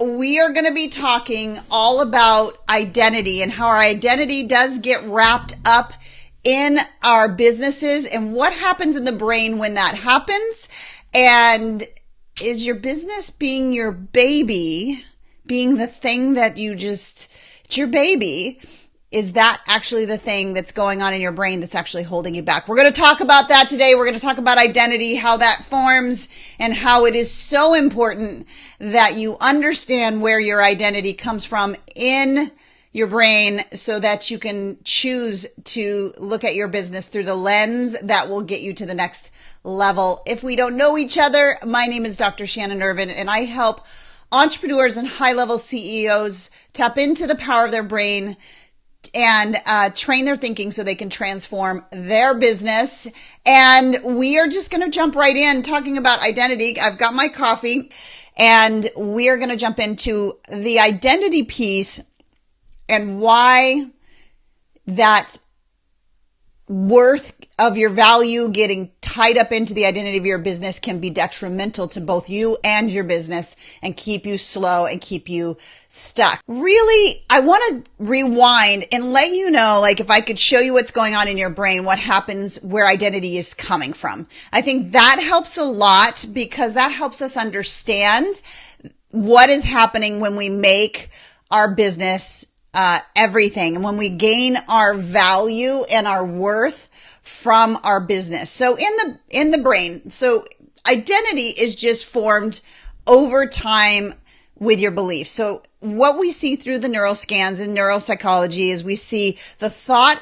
We are going to be talking all about identity and how our identity does get wrapped up in our businesses and what happens in the brain when that happens. And is your business being your baby, being the thing that it's your baby? Is that actually the thing that's going on in your brain that's actually holding you back? We're going to talk about that today. We're going to talk about identity, how that forms, and how it is so important that you understand where your identity comes from in your brain so that you can choose to look at your business through the lens that will get you to the next level. If we don't know each other, my name is Dr. Shannon Irvine, and I help entrepreneurs and high-level CEOs tap into the power of their brain and train their thinking so they can transform their business. And we are just going to jump right in talking about identity. I've got my coffee, and we are going to jump into the identity piece and why that worth of your value getting tied up into the identity of your business can be detrimental to both you and your business and keep you slow and keep you stuck. Really, I want to rewind and let you know, like, if I could show you what's going on in your brain, what happens, where identity is coming from. I think that helps a lot because that helps us understand what is happening when we make our business everything, and when we gain our value and our worth from our business. So in the brain, so identity is just formed over time with your beliefs. So what we see through the neural scans in neuropsychology is we see the thought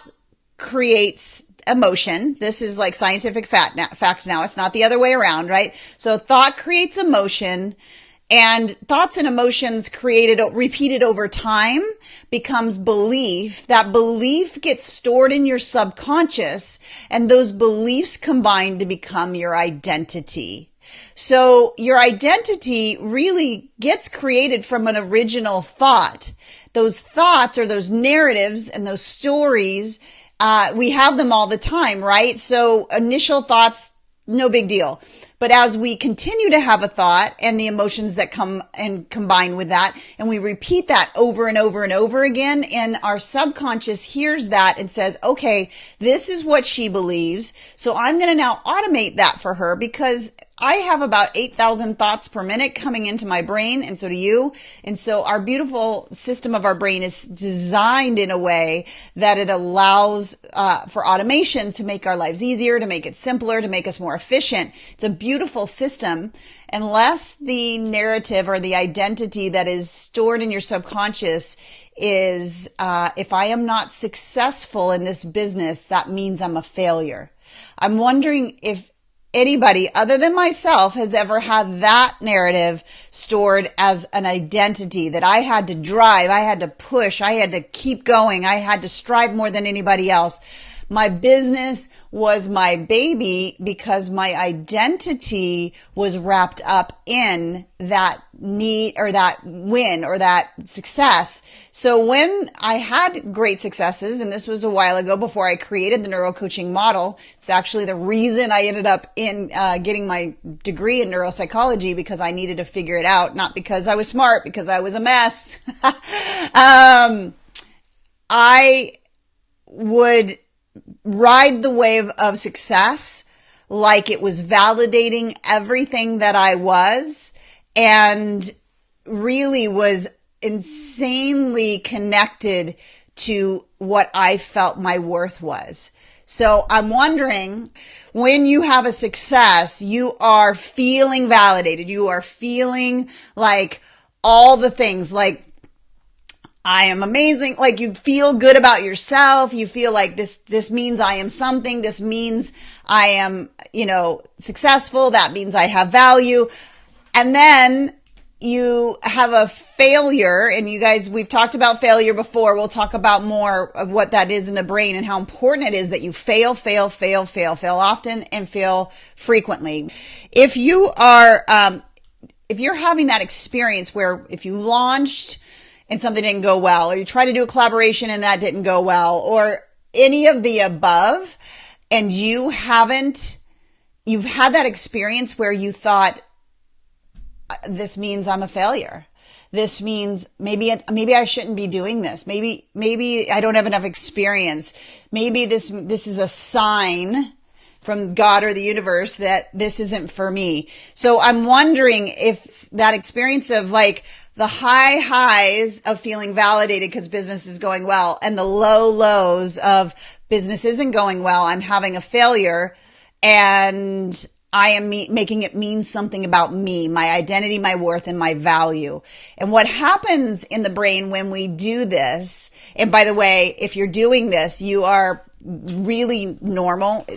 creates emotion. This is like scientific fact now. It's not the other way around, right? So thought creates emotion. And thoughts and emotions repeated over time becomes belief. That belief gets stored in your subconscious, and those beliefs combine to become your identity. So your identity really gets created from an original thought. Those thoughts or those narratives and those stories, we have them all the time, right? So initial thoughts, no big deal. But as we continue to have a thought and the emotions that come and combine with that, and we repeat that over and over and over again, and our subconscious hears that and says, okay, this is what she believes. So I'm going to now automate that for her because I have about 8,000 thoughts per minute coming into my brain, and so do you. And so our beautiful system of our brain is designed in a way that it allows for automation to make our lives easier, to make it simpler, to make us more efficient. It's a beautiful system unless the narrative or the identity that is stored in your subconscious is if I am not successful in this business, that means I'm a failure. I'm wondering if anybody other than myself has ever had that narrative stored as an identity, that I had to drive, I had to push, I had to keep going, I had to strive more than anybody else. My business was my baby because my identity was wrapped up in that need or that win or that success. So when I had great successes, and this was a while ago before I created the neuro coaching model, it's actually the reason I ended up in getting my degree in neuropsychology, because I needed to figure it out, not because I was smart, because I was a mess. I would ride the wave of success like it was validating everything that I was, and really was insanely connected to what I felt my worth was. So I'm wondering, when you have a success, you are feeling validated. You are feeling like all the things, like I am amazing. Like you feel good about yourself. You feel like this means I am something. This means I am, successful. That means I have value. And then you have a failure, and you guys, we've talked about failure before. We'll talk about more of what that is in the brain and how important it is that you fail often and fail frequently. If you are, if you're having that experience where if you launched and something didn't go well, or you try to do a collaboration and that didn't go well, or any of the above, and you've had that experience where you thought, this means I'm a failure. this means maybe I shouldn't be doing this. Maybe I don't have enough experience. Maybe this is a sign from God or the universe that this isn't for me. So I'm wondering if that experience of like the high highs of feeling validated because business is going well and the low lows of business isn't going well, I'm having a failure and I am making it mean something about me, my identity, my worth, and my value. And what happens in the brain when we do this, and by the way, if you're doing this, you are really normal.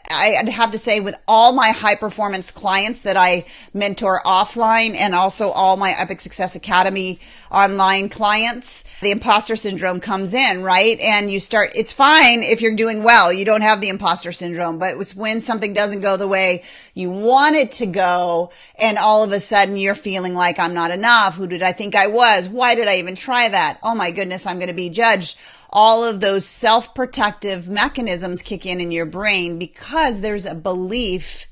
I'd have to say with all my high performance clients that I mentor offline and also all my Epic Success Academy online clients, the imposter syndrome comes in, right? And it's fine if you're doing well. You don't have the imposter syndrome, but it's when something doesn't go the way you want it to go. And all of a sudden you're feeling like I'm not enough. Who did I think I was? Why did I even try that? Oh my goodness, I'm going to be judged. All of those self-protective mechanisms kick in your brain because there's a belief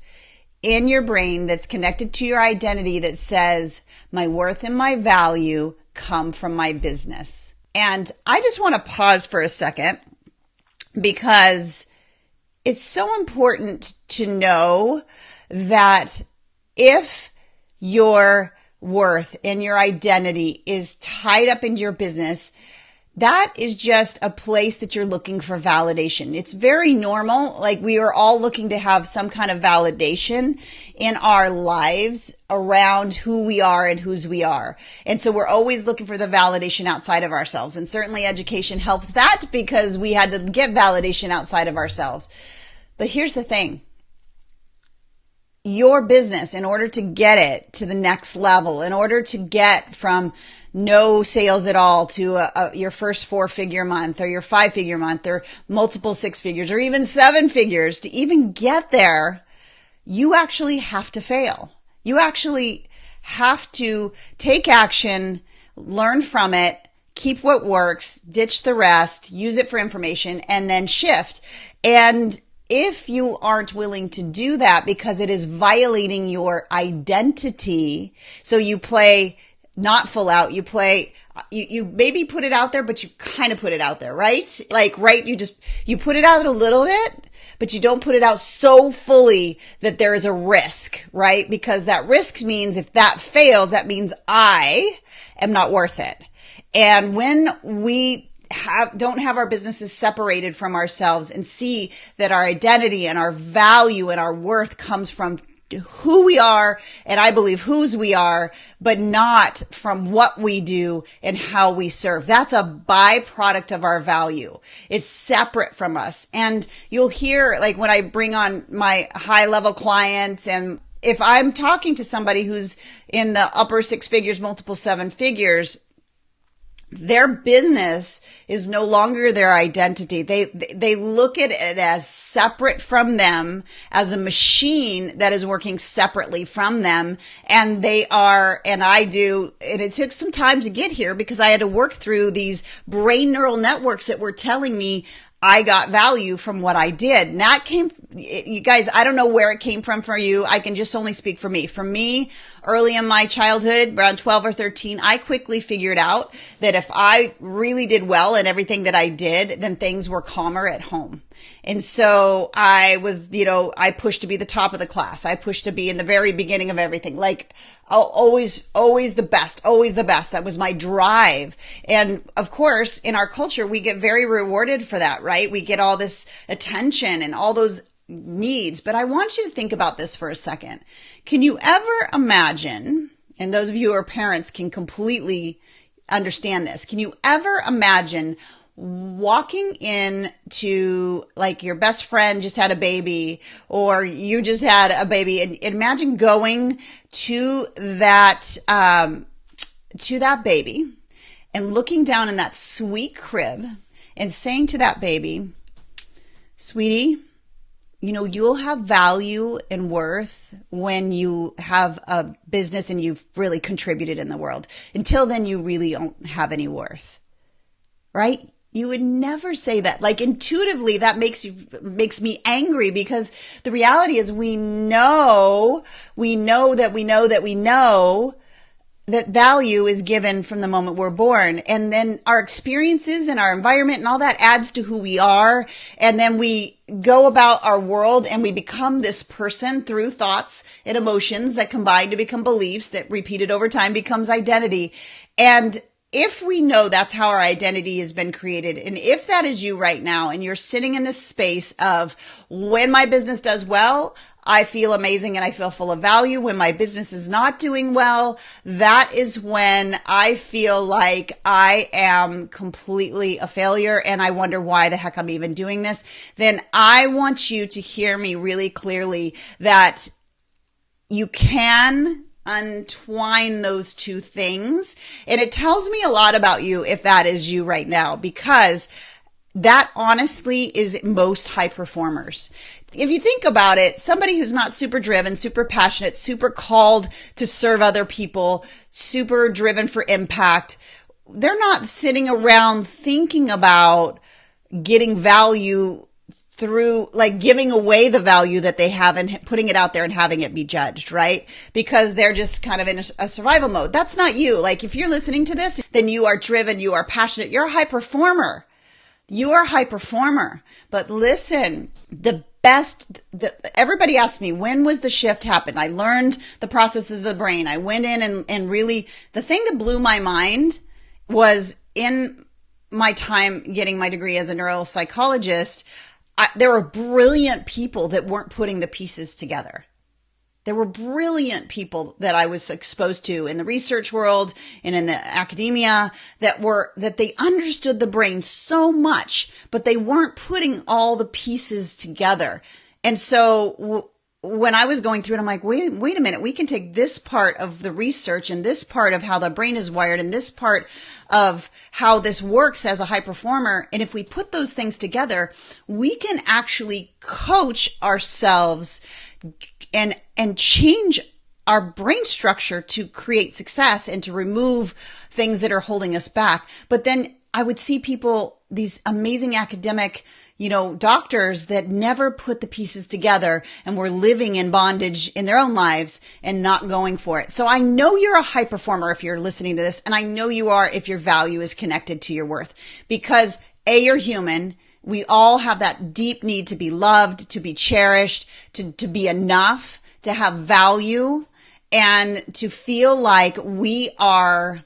in your brain that's connected to your identity that says my worth and my value come from my business. And I just want to pause for a second because it's so important to know that if your worth and your identity is tied up in your business, that is just a place that you're looking for validation. It's very normal. Like we are all looking to have some kind of validation in our lives around who we are and whose we are. And so we're always looking for the validation outside of ourselves. And certainly education helps that because we had to get validation outside of ourselves. But here's the thing. Your business, in order to get it to the next level, in order to get from no sales at all to your first 4-figure month or your 5-figure month or multiple 6 figures or even 7 figures, to even get there, you actually have to fail. You actually have to take action, learn from it, keep what works, ditch the rest, use it for information, and then shift. And if you aren't willing to do that because it is violating your identity, so you play not full out, you play, you maybe put it out there, but you kind of put it out there, right? Like, right, you put it out a little bit, but you don't put it out so fully that there is a risk, right? Because that risk means if that fails, that means I am not worth it. And when we don't have our businesses separated from ourselves and see that our identity and our value and our worth comes from who we are, and I believe whose we are, but not from what we do and how we serve. That's a byproduct of our value. It's separate from us. And you'll hear, like when I bring on my high level clients, and if I'm talking to somebody who's in the upper 6 figures, multiple 7 figures, their business is no longer their identity. They look at it as separate from them, as a machine that is working separately from them. And I do, and it took some time to get here because I had to work through these brain neural networks that were telling me I got value from what I did. And that came, you guys, I don't know where it came from for you. I can just only speak for me. For me, early in my childhood, around 12 or 13, I quickly figured out that if I really did well in everything that I did, then things were calmer at home. And so I was, I pushed to be the top of the class. I pushed to be in the very beginning of everything. Like, always the best, always the best. That was my drive. And of course, in our culture, we get very rewarded for that, right? We get all this attention and all those needs. But I want you to think about this for a second. Can you ever imagine, and those of you who are parents can completely understand this, can you ever imagine walking in to, like, your best friend just had a baby or you just had a baby, and imagine going to that baby and looking down in that sweet crib and saying to that baby, sweetie, you'll have value and worth when you have a business and you've really contributed in the world. Until then, you really don't have any worth, right? You would never say that. Like, intuitively, that makes me angry, because the reality is we know that value is given from the moment we're born. And then our experiences and our environment and all that adds to who we are. And then we go about our world and we become this person through thoughts and emotions that combine to become beliefs that repeated over time becomes identity. And if we know that's how our identity has been created, and if that is you right now, and you're sitting in this space of when my business does well, I feel amazing and I feel full of value. When my business is not doing well, that is when I feel like I am completely a failure and I wonder why the heck I'm even doing this. Then I want you to hear me really clearly that you can untwine those two things. And it tells me a lot about you if that is you right now, because that honestly is most high performers. If you think about it, somebody who's not super driven, super passionate, super called to serve other people, super driven for impact, they're not sitting around thinking about getting value through like giving away the value that they have and putting it out there and having it be judged, right? Because they're just kind of in a survival mode. That's not you. Like if you're listening to this, then you are driven, you are passionate, you're a high performer. You are a high performer. But listen, everybody asked me, when was the shift happen? I learned the processes of the brain. I went in and really, the thing that blew my mind was in my time getting my degree as a neuropsychologist, there were brilliant people that weren't putting the pieces together. There were brilliant people that I was exposed to in the research world and in the academia that they understood the brain so much, but they weren't putting all the pieces together. And so when I was going through it, I'm like, wait a minute, we can take this part of the research and this part of how the brain is wired and this part of how this works as a high performer. And if we put those things together, we can actually coach ourselves and change our brain structure to create success and to remove things that are holding us back. But then I would see people, these amazing academic, doctors that never put the pieces together and were living in bondage in their own lives and not going for it. So I know you're a high performer if you're listening to this, and I know you are if your value is connected to your worth, because you're human. We all have that deep need to be loved, to be cherished, to be enough, to have value, and to feel like we are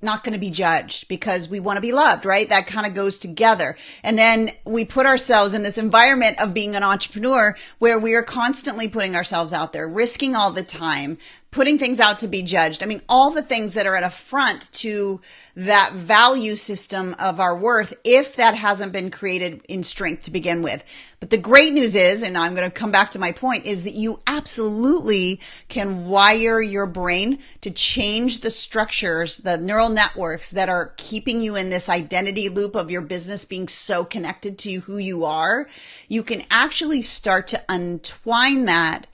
not going to be judged because we want to be loved, right? That kind of goes together. And then we put ourselves in this environment of being an entrepreneur where we are constantly putting ourselves out there, risking all the time, putting things out to be judged. I mean, all the things that are at a front to that value system of our worth, if that hasn't been created in strength to begin with. But the great news is, and I'm going to come back to my point, is that you absolutely can wire your brain to change the structures, the neural networks that are keeping you in this identity loop of your business being so connected to who you are. You can actually start to untwine that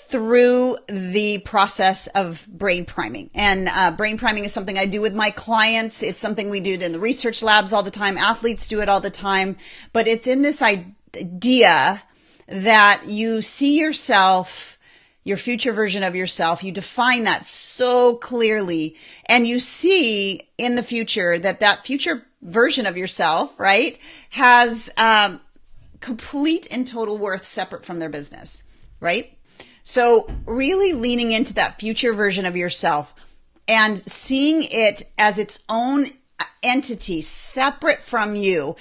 through the process of brain priming. And brain priming is something I do with my clients. It's something we do in the research labs all the time. Athletes do it all the time. But it's in this idea that you see yourself, your future version of yourself. You define that so clearly. And you see in the future that future version of yourself, right, has complete and total worth separate from their business, right? So really leaning into that future version of yourself and seeing it as its own entity, separate from you,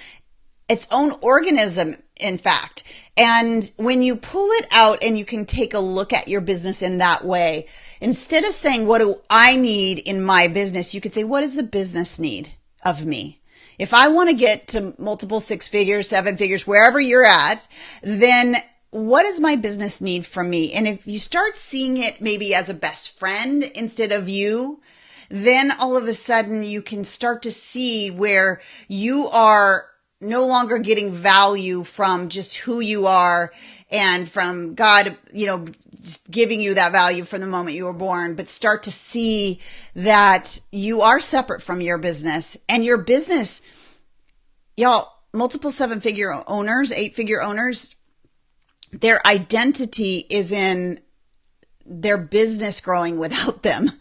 its own organism, in fact. And when you pull it out and you can take a look at your business in that way, instead of saying, what do I need in my business? You could say, what does the business need of me? If I want to get to multiple 6 figures, 7 figures, wherever you're at, then what does my business need from me? And if you start seeing it maybe as a best friend instead of you, then all of a sudden you can start to see where you are no longer getting value from just who you are and from God, just giving you that value from the moment you were born, but start to see that you are separate from your business. And your business, y'all, multiple 7-figure owners, 8-figure owners, their identity is in their business growing without them.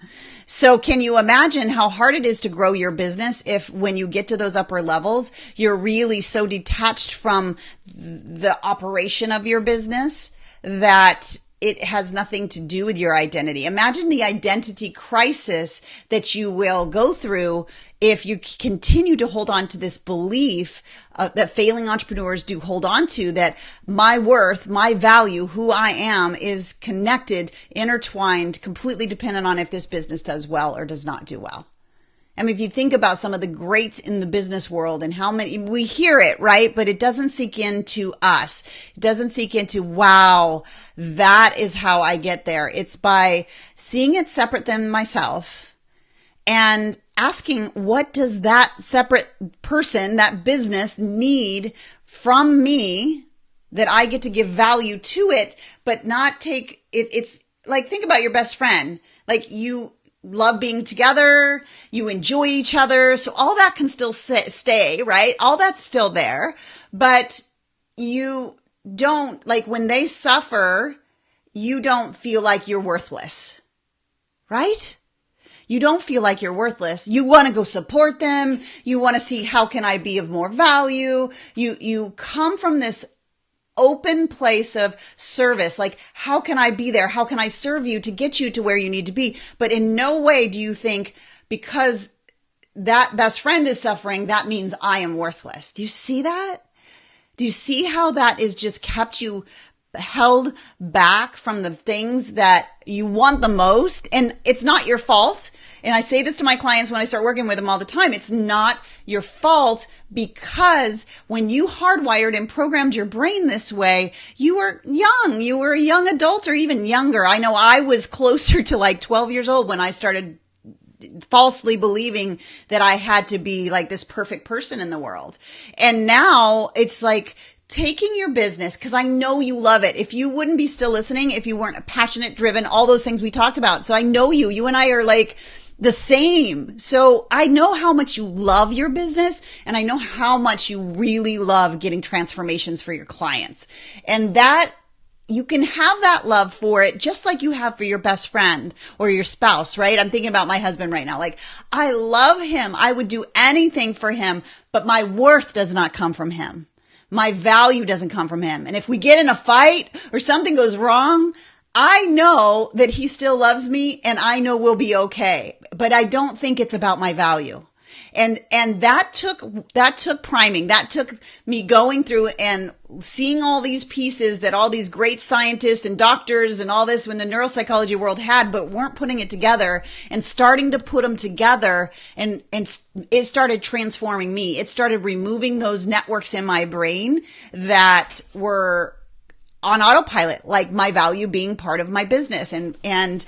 So can you imagine how hard it is to grow your business if when you get to those upper levels, you're really so detached from the operation of your business that it has nothing to do with your identity. Imagine the identity crisis that you will go through if you continue to hold on to this belief that failing entrepreneurs do hold on to, that my worth, my value, who I am is connected, intertwined, completely dependent on if this business does well or does not do well. I mean, if you think about some of the greats in the business world and how many, we hear it, right? But it doesn't sink into us. It doesn't sink into, wow, that is how I get there. It's by seeing it separate than myself and asking, what does that separate person, that business need from me that I get to give value to it, but not take it. It's like, think about your best friend. Like, you love being together, you enjoy each other. So all that can still stay, right? All that's still there, but you don't, like, when they suffer, you don't feel like you're worthless, right? You don't feel like you're worthless. You want to go support them. You want to see, how can I be of more value? You come from this open place of service. Like, how can I be there? How can I serve you to get you to where you need to be? But in no way do you think, because that best friend is suffering, that means I am worthless. Do you see that? Do you see how that is just kept you held back from the things that you want the most? And it's not your fault. And I say this to my clients when I start working with them all the time. It's not your fault, because when you hardwired and programmed your brain this way, you were young. You were a young adult or even younger. I know I was closer to like 12 years old when I started falsely believing that I had to be like this perfect person in the world. And now it's like, taking your business, because I know you love it. If you wouldn't be still listening, if you weren't passionate, driven, all those things we talked about. So I know you and I are like the same. So I know how much you love your business, and I know how much you really love getting transformations for your clients. And that you can have that love for it just like you have for your best friend or your spouse, right? I'm thinking about my husband right now. Like, I love him. I would do anything for him, but my worth does not come from him. My value doesn't come from him. And if we get in a fight or something goes wrong, I know that he still loves me and I know we'll be okay. But I don't think it's about my value. And that took priming. That took me going through and seeing all these pieces that all these great scientists and doctors and all this in the neuropsychology world had, but weren't putting it together, and starting to put them together. And it started transforming me. It started removing those networks in my brain that were on autopilot, like my value being part of my business. And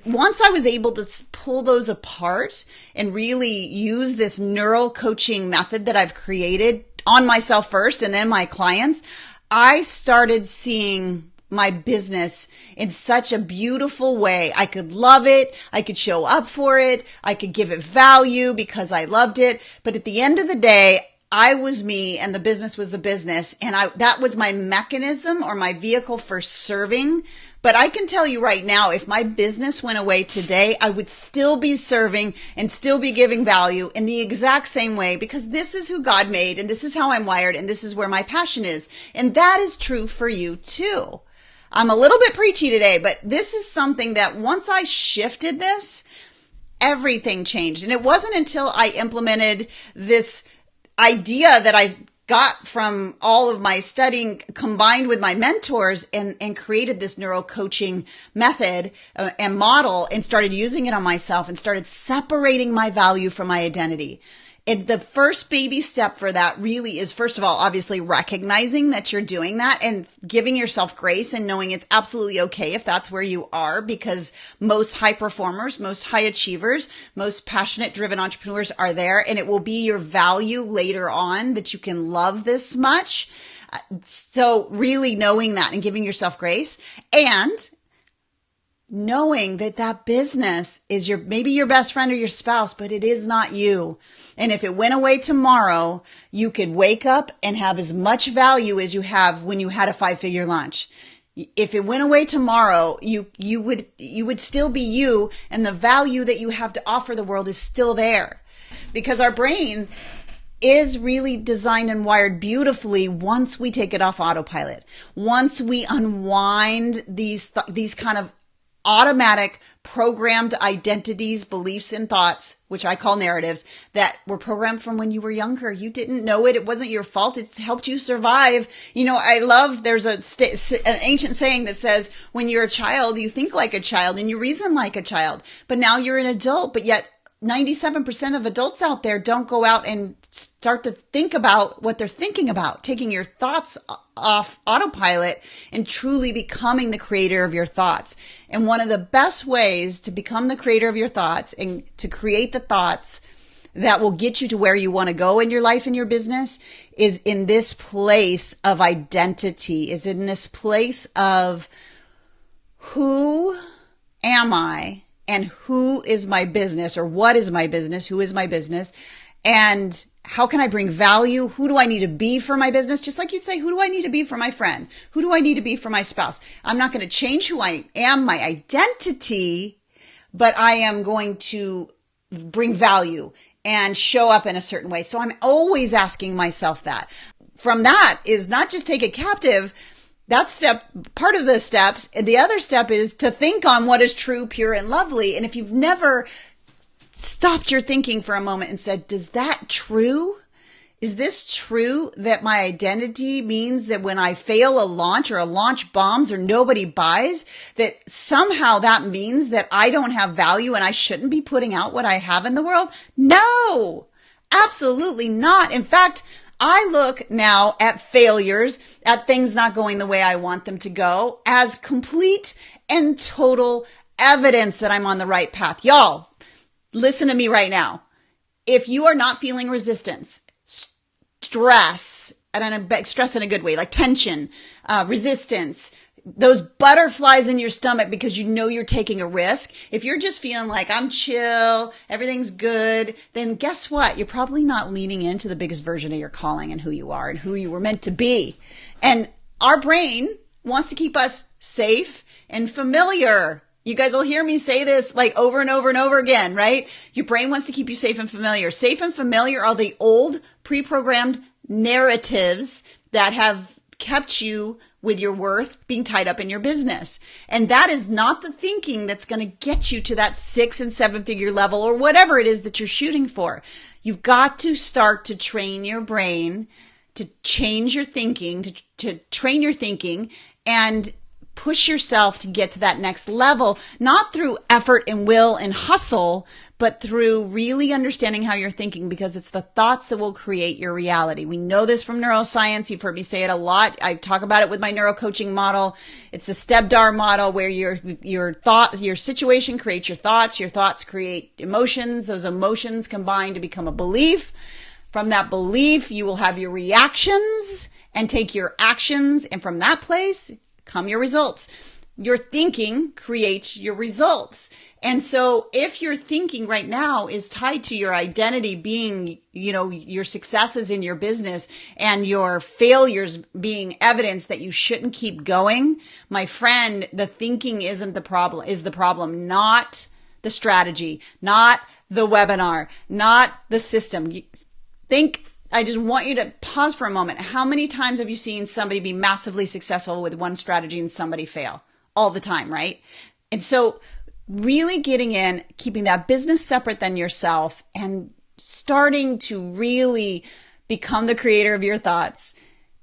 once I was able to pull those apart and really use this neural coaching method that I've created on myself first and then my clients, I started seeing my business in such a beautiful way. I could love it. I could show up for it. I could give it value because I loved it. But at the end of the day, I was me and the business was the business. And that was my mechanism or my vehicle for serving. But I can tell you right now, if my business went away today, I would still be serving and still be giving value in the exact same way, because this is who God made and this is how I'm wired and this is where my passion is. And that is true for you too. I'm a little bit preachy today, but this is something that once I shifted this, everything changed. And it wasn't until I implemented this idea that I got from all of my studying combined with my mentors and created this neural coaching method and model and started using it on myself and started separating my value from my identity. And the first baby step for that really is, first of all, obviously recognizing that you're doing that and giving yourself grace and knowing it's absolutely okay if that's where you are, because most high performers, most high achievers, most passionate, driven entrepreneurs are there, and it will be your value later on that you can love this much. So really knowing that and giving yourself grace, and knowing that that business is maybe your best friend or your spouse, but it is not you. And if it went away tomorrow, you could wake up and have as much value as you have when you had a 5-figure launch. If it went away tomorrow, you would still be you, and the value that you have to offer the world is still there. Because our brain is really designed and wired beautifully once we take it off autopilot. Once we unwind these kind of automatic programmed identities, beliefs, and thoughts, which I call narratives, that were programmed from when you were younger. You didn't know it. It wasn't your fault. It's helped you survive. I love, there's an ancient saying that says, when you're a child, you think like a child and you reason like a child. But now you're an adult, but yet 97% of adults out there don't go out and start to think about what they're thinking about, taking your thoughts off autopilot and truly becoming the creator of your thoughts. And one of the best ways to become the creator of your thoughts and to create the thoughts that will get you to where you want to go in your life and your business is in this place of identity, is in this place of who am I? And who is my business, or what is my business? Who is my business? And how can I bring value? Who do I need to be for my business? Just like you'd say, who do I need to be for my friend? Who do I need to be for my spouse? I'm not going to change who I am, my identity, but I am going to bring value and show up in a certain way. So I'm always asking myself that. From that is not just take it captive. That's part of the steps. And the other step is to think on what is true, pure, and lovely. And if you've never stopped your thinking for a moment and said, is that true? Is this true that my identity means that when I fail a launch or a launch bombs or nobody buys, that somehow that means that I don't have value and I shouldn't be putting out what I have in the world? No, absolutely not. In fact, I look now at failures, at things not going the way I want them to go, as complete and total evidence that I'm on the right path. Y'all, listen to me right now. If you are not feeling resistance, stress, and stress in a good way, like tension, resistance, those butterflies in your stomach because you know you're taking a risk. If you're just feeling like I'm chill, everything's good, then guess what? You're probably not leaning into the biggest version of your calling and who you are and who you were meant to be. And our brain wants to keep us safe and familiar. You guys will hear me say this like over and over and over again, right? Your brain wants to keep you safe and familiar. Safe and familiar are the old pre-programmed narratives that have kept you with your worth being tied up in your business. And that is not the thinking that's going to get you to that 6 and 7 figure level or whatever it is that you're shooting for. You've got to start to train your brain to change your thinking, to train your thinking and push yourself to get to that next level, not through effort and will and hustle, but through really understanding how you're thinking, because it's the thoughts that will create your reality. We know this from neuroscience. You've heard me say it a lot. I talk about it with my neurocoaching model. It's the STEP-DAR model where your situation creates your thoughts create emotions. Those emotions combine to become a belief. From that belief, you will have your reactions and take your actions. And from that place come your results. Your thinking creates your results. And so if your thinking right now is tied to your identity being, your successes in your business and your failures being evidence that you shouldn't keep going, my friend, the thinking isn't the problem, is the problem, not the strategy, not the webinar, not the system. I just want you to pause for a moment. How many times have you seen somebody be massively successful with one strategy and somebody fail? All the time, right? And so really getting in, keeping that business separate than yourself and starting to really become the creator of your thoughts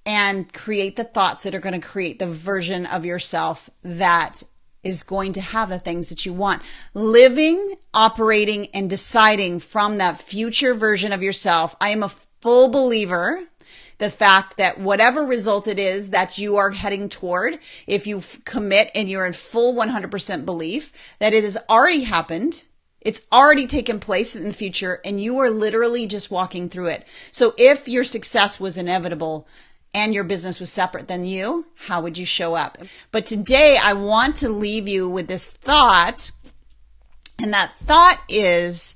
and create the thoughts that are going to create the version of yourself that is going to have the things that you want. Living, operating, and deciding from that future version of yourself. I am a full believer, the fact that whatever result it is that you are heading toward, if you commit and you're in full 100% belief that it has already happened, it's already taken place in the future, and you are literally just walking through it. So if your success was inevitable and your business was separate than you, how would you show up? But today I want to leave you with this thought, and that thought is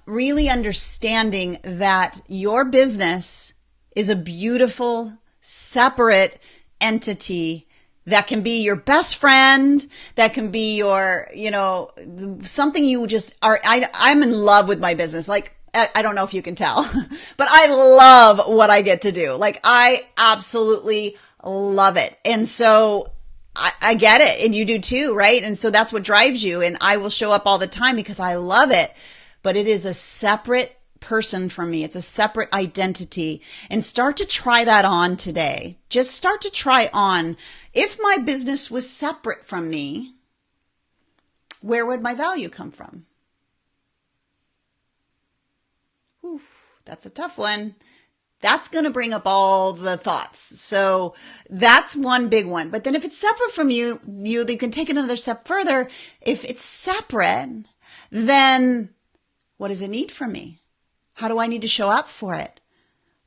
really understanding that your business is a beautiful, separate entity That can be your best friend. That can be your, something you just are. I'm in love with my business. Like, I don't know if you can tell, but I love what I get to do. Like, I absolutely love it. And so I get it. And you do too, right? And so that's what drives you. And I will show up all the time because I love it, but it is a separate person from me. It's a separate identity. And start to try that on today. Just start to try on. If my business was separate from me, where would my value come from? Whew, that's a tough one. That's going to bring up all the thoughts. So that's one big one. But then if it's separate from you, you can take it another step further. If it's separate, then what does it need from me? How do I need to show up for it?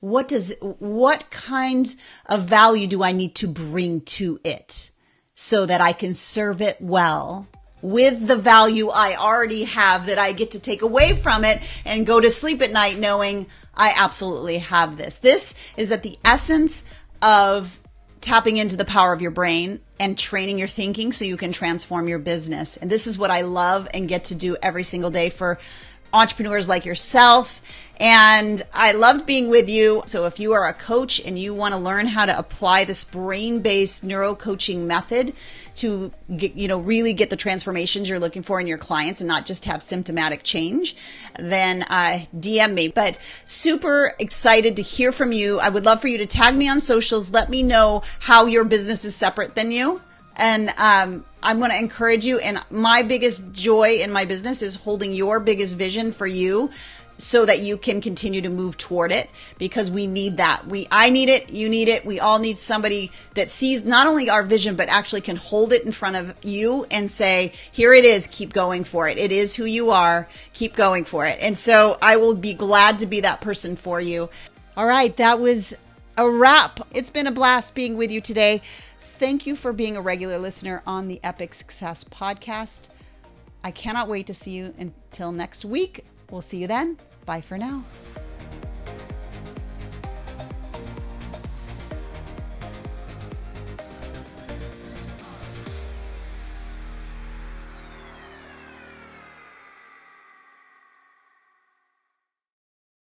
What kinds of value do I need to bring to it so that I can serve it well with the value I already have that I get to take away from it and go to sleep at night knowing I absolutely have this. This is at the essence of tapping into the power of your brain and training your thinking so you can transform your business. And this is what I love and get to do every single day for entrepreneurs like yourself. And I loved being with you. So if you are a coach and you want to learn how to apply this brain-based neuro-coaching method to really get the transformations you're looking for in your clients and not just have symptomatic change, then DM me. But super excited to hear from you. I would love for you to tag me on socials. Let me know how your business is separate than you. And I'm going to encourage you. And my biggest joy in my business is holding your biggest vision for you so that you can continue to move toward it, because we need that. I need it. You need it. We all need somebody that sees not only our vision, but actually can hold it in front of you and say, here it is. Keep going for it. It is who you are. Keep going for it. And so I will be glad to be that person for you. All right. That was a wrap. It's been a blast being with you today. Thank you for being a regular listener on the Epic Success Podcast. I cannot wait to see you until next week. We'll see you then. Bye for now.